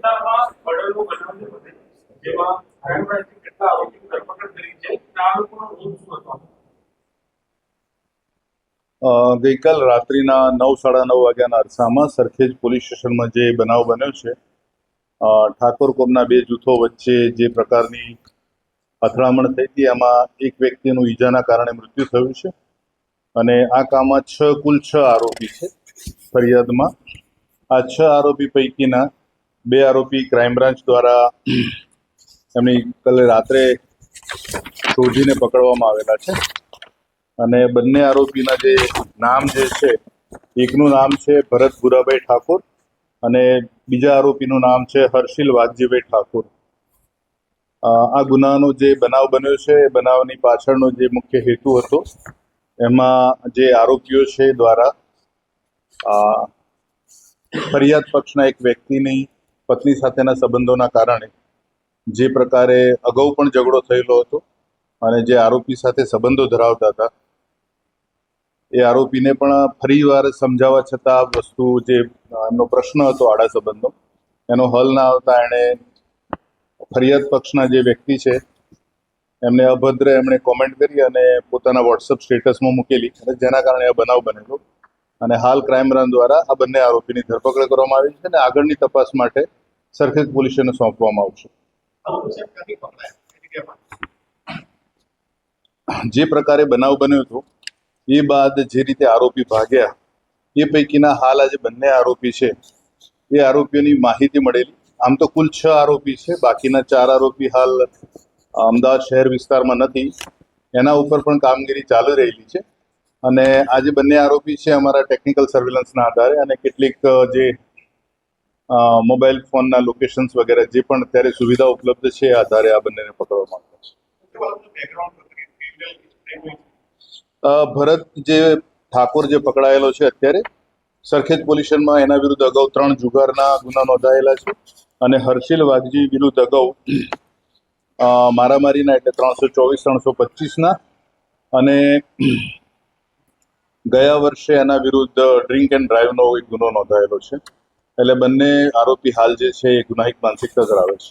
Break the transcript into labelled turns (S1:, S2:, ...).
S1: વિસ્તારમાં બળેલો બનાવ જે બને જેમાં ક્રાઇમ બ્રાન્ચની કેટલા આરોપીની ધરપકડ કરી છે આ લોકોનો રોલ શું હતો?
S2: ગઈકાલ રાત્રિના 9:30 વાગ્યાના અરસામાં સરખેજ પોલીસ સ્ટેશનમાં જે બનાવ બન્યો છે, ઠાકોર કોમના બે જૂથો વચ્ચે જે પ્રકારની અથડામણ થઈ હતી એમાં એક વ્યક્તિનું ઈજાના કારણે મૃત્યુ થયું છે અને આ કામમાં કુલ 6 આરોપી છે ફરિયાદમાં. આ 6 આરોપી પૈકીના 2 આરોપી ક્રાઇમ બ્રાન્ચ દ્વારા એમની કાલે રાત્રે શોધીને પકડવામાં આવેલા છે અને બંને આરોપીના જે નામ જે છે, એકનું નામ છે ભરત ગુરાભાઈ ઠાકોર અને બીજા આરોપીનું નામ છે હર્ષિલ વાઘજીભાઈ ઠાકોર. આ ગુનાનો જે બનાવ બન્યો છે, બનાવની પાછળનો જે મુખ્ય હેતુ હતો એમાં જે આરોપીઓ છે દ્વારા ફરિયાદ પક્ષના એક વ્યક્તિની પત્ની સાથેના સંબંધોના કારણે જે પ્રકારે અગાઉ પણ ઝઘડો થયેલો હતો અને જે આરોપી સાથે સંબંધો ધરાવતા હતા એ આરોપીને પણ ફરીવાર સમજાવવા છતાં આ વસ્તુ જે એમનો પ્રશ્ન હતો આડા સંબંધનો એનો હલ ના આવતા એણે ફરિયાદ પક્ષના જે વ્યક્તિ છે એમને અભદ્ર એમણે કોમેન્ટ કરી અને પોતાના વોટ્સઅપ સ્ટેટસમાં મૂકેલી અને જેના કારણે આ બનાવ બનેલો અને હાલ ક્રાઇમ બ્રાન્ચ દ્વારા આ બંને આરોપીની ધરપકડ કરવામાં આવી છે અને આગળની તપાસ માટે સરખેજ પોલીસને સોંપવામાં આવશે. જે પ્રકારે બનાવ બન્યો હતો એ બાદ જે રીતે આરોપી ભાગ્યા એ પૈકીના હાલ આજે બંને આરોપી છે એ આરોપીઓની માહિતી મળેલી. આમ તો કુલ 6 આરોપી છે, બાકીના 4 આરોપી હાલ અમદાવાદ શહેર વિસ્તારમાં નથી, એના ઉપર પણ કામગીરી ચાલી રહેલી છે અને આજે બંને આરોપી છે અમારા ટેકનિકલ સર્વેલન્સના આધારે અને કેટલીક જે મોબાઈલ ફોનના લોકેશન્સ વગેરે જે પણ અત્યારે સુવિધા ઉપલબ્ધ છે એ આધારે આ બંનેને પકડવામાં આવ્યા છે. ભરત જે ઠાકોર જે પકડાયેલો છે અત્યારે સરખેજ પોલીસ સ્ટેશનમાં એના વિરુદ્ધ અગાઉ 3 જુગારના ગુના નોંધાયેલા છે અને હર્ષિલ વાઘજી વિરુદ્ધ અગાઉ મારામારીના એટલે 324-325ના અને ગયા વર્ષે એના વિરુદ્ધ ડ્રિંક એન્ડ ડ્રાઈવનો એક ગુનો નોંધાયેલો છે. એટલે બંને આરોપી હાલ જે છે એ ગુનાહિત માનસિકતા ધરાવે છે.